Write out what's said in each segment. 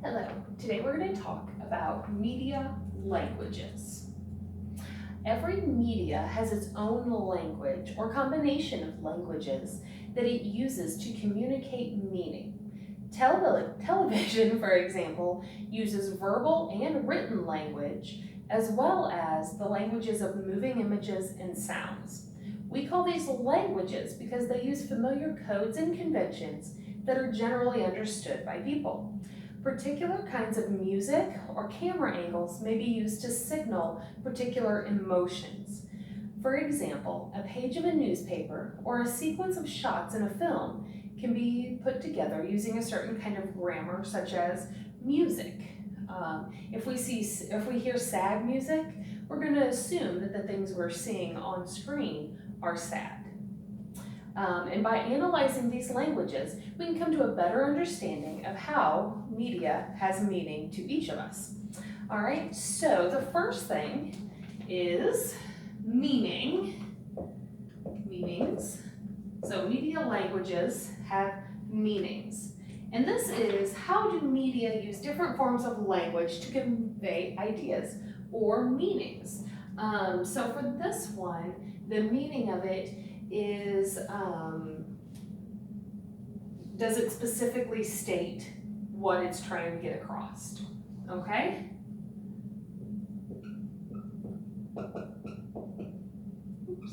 Hello, today we're going to talk about media languages. Every media has its own language or combination of languages that it uses to communicate meaning. Television, for example, uses verbal and written language as well as the languages of moving images and sounds. We call these languages because they use familiar codes and conventions that are generally understood by people. Particular kinds of music or camera angles may be used to signal particular emotions. For example, a page of a newspaper or a sequence of shots in a film can be put together using a certain kind of grammar, such as music. If we hear sad music, we're going to assume that the things we're seeing on screen are sad. And by analyzing these languages, we can come to a better understanding of how media has meaning to each of us. All right, so the first thing is meanings. So media languages have meanings. And this is how do media use different forms of language to convey ideas or meanings. So for this one, the meaning of it is, does it specifically state what it's trying to get across? Okay? Oops.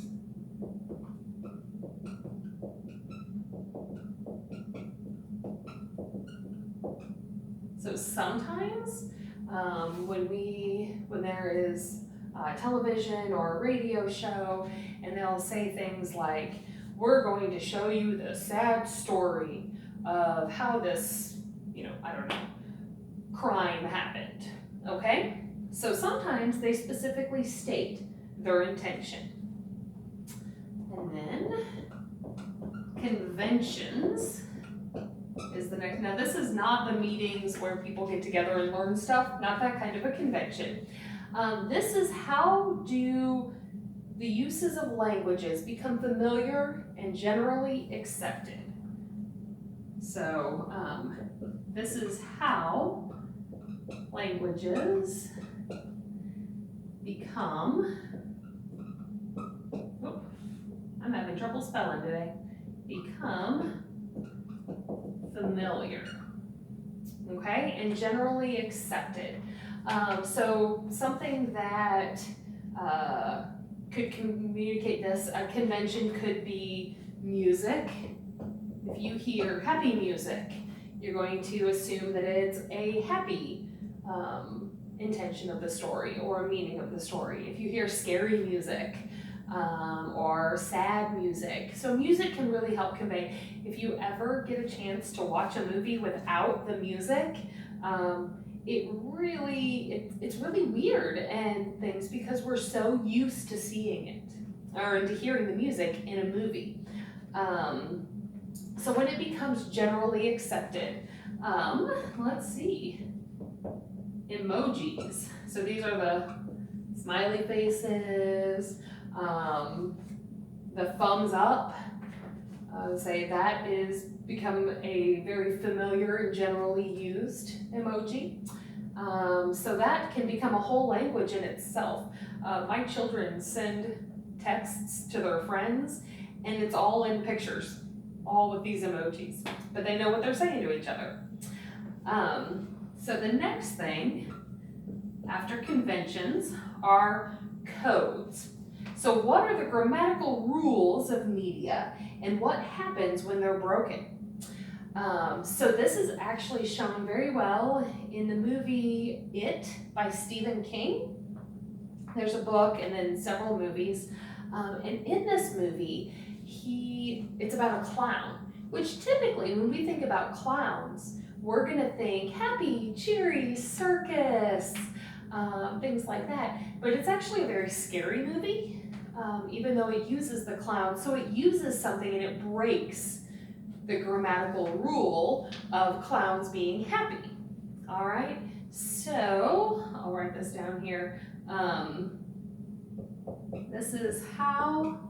So sometimes when there is television or a radio show and they'll say things like, we're going to show you the sad story of how this, crime happened, okay? So sometimes they specifically state their intention. And then conventions is the next. Now this is not the meetings where people get together and learn stuff, not that kind of a convention. This is how do the uses of languages become familiar and generally accepted. So this is how languages become, I'm having trouble spelling today, become familiar, okay, and generally accepted. So something that could communicate this, a convention could be music. If you hear happy music, you're going to assume that it's a happy intention of the story or a meaning of the story. If you hear scary music or sad music, so music can really help convey. If you ever get a chance to watch a movie without the music, it's really weird and things because we're so used to seeing it or to hearing the music in a movie. So when it becomes generally accepted, let's see, emojis. So these are the smiley faces, the thumbs up. Say that is become a very familiar and generally used emoji. So that can become a whole language in itself. My children send texts to their friends and it's all in pictures, all with these emojis, but they know what they're saying to each other. So the next thing after conventions are codes. So what are the grammatical rules of media and what happens when they're broken? So this is actually shown very well in the movie It by Stephen King. There's a book and then several movies. And in this movie, it's about a clown, which typically when we think about clowns, we're gonna think happy, cheery, circus, things like that. But it's actually a very scary movie, even though it uses the clown. So it uses something and it breaks the grammatical rule of clowns being happy. All right, so I'll write this down here. This is how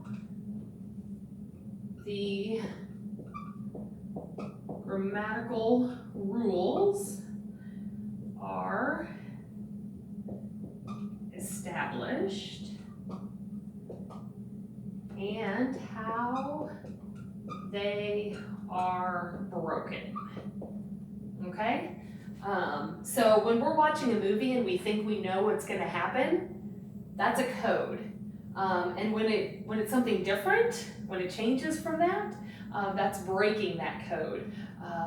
the grammatical rules are established and how they are broken. Okay? So when we're watching a movie and we think we know what's going to happen, that's a code. And when it's something different, when it changes from that, that's breaking that code,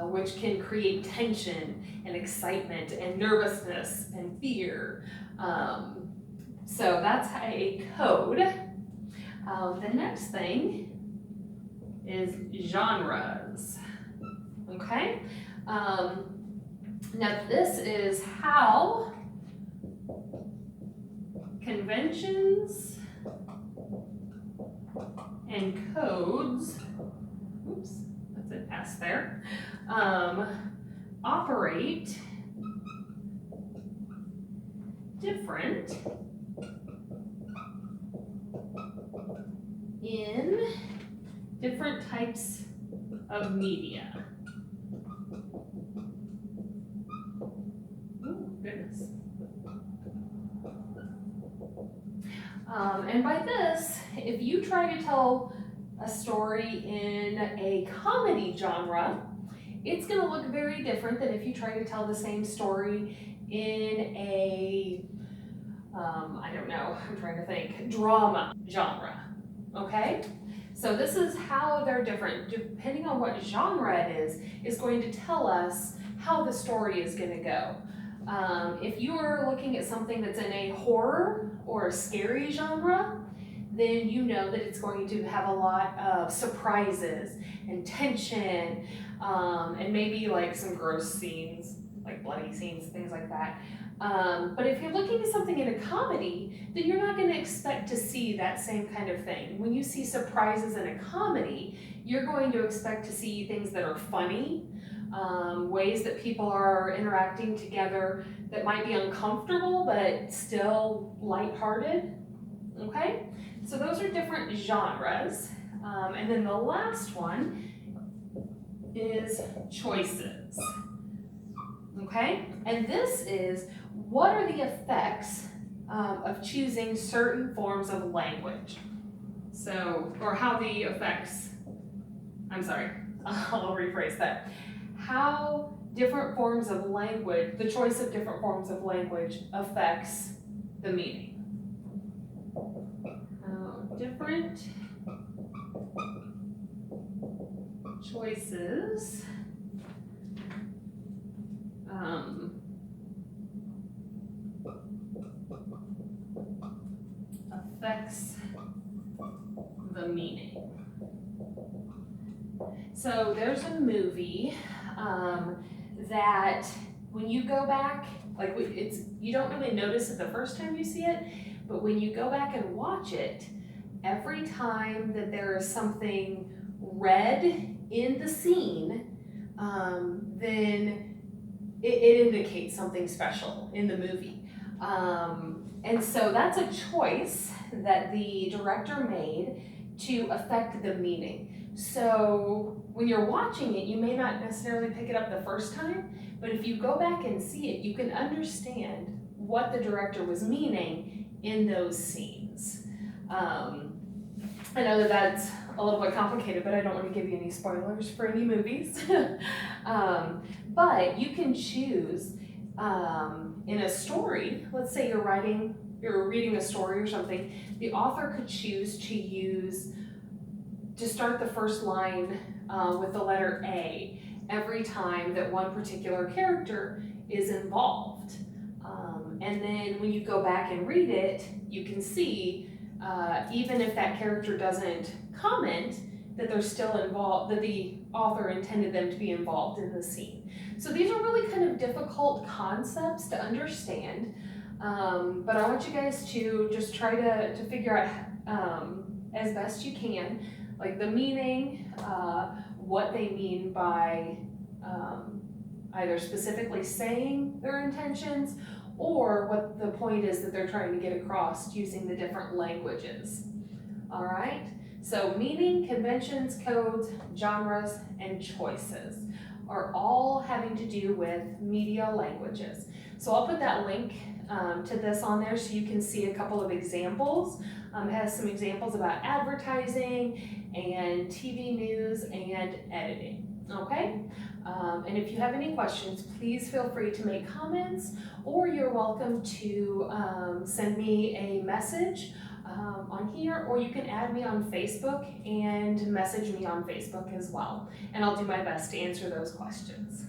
which can create tension and excitement and nervousness and fear. So that's a code. The next thing is genres. Okay? Now this is how conventions and codes, oops, that's an S there, operate different in different types of media. Oh, goodness. And by this, if you try to tell a story in a comedy genre, it's going to look very different than if you try to tell the same story in a, I don't know, I'm trying to think, drama genre, okay? So this is how they're different. Depending on what genre it is going to tell us how the story is going to go. If you are looking at something that's in a horror or a scary genre, then you know that it's going to have a lot of surprises and tension, and maybe like some gross scenes, like bloody scenes, things like that. But if you're looking at something in a comedy, then you're not going to expect to see that same kind of thing. When you see surprises in a comedy, you're going to expect to see things that are funny, ways that people are interacting together that might be uncomfortable but still lighthearted. Okay, so those are different genres. And then the last one is choices. Okay, and this is what are the effects of choosing certain forms of language. So, or how the effects, I'm sorry, I'll rephrase that. How different forms of language, the choice of different forms of language affects the meaning. Different choices affects the meaning. So there's a movie that when you go back, like you don't really notice it the first time you see it, but when you go back and watch it, every time that there is something red in the scene, then it indicates something special in the movie. And so that's a choice that the director made to affect the meaning. So when you're watching it, you may not necessarily pick it up the first time, but if you go back and see it, you can understand what the director was meaning in those scenes. I know that that's a little bit complicated, but I don't want to give you any spoilers for any movies. But you can choose in a story, let's say you're reading a story or something, the author could choose to start the first line with the letter A every time that one particular character is involved. And then when you go back and read it, you can see, even if that character doesn't comment, that they're still involved, that the author intended them to be involved in the scene. So these are really kind of difficult concepts to understand, but I want you guys to just try to figure out as best you can, like the meaning, what they mean by either specifically saying their intentions or what the point is that they're trying to get across using the different languages. All right, so meaning, conventions, codes, genres, and choices are all having to do with media languages. So I'll put that link to this on there so you can see a couple of examples. It has some examples about advertising and TV news and editing, okay? And if you have any questions, please feel free to make comments, or you're welcome to send me a message on here, or you can add me on Facebook and message me on Facebook as well. And I'll do my best to answer those questions.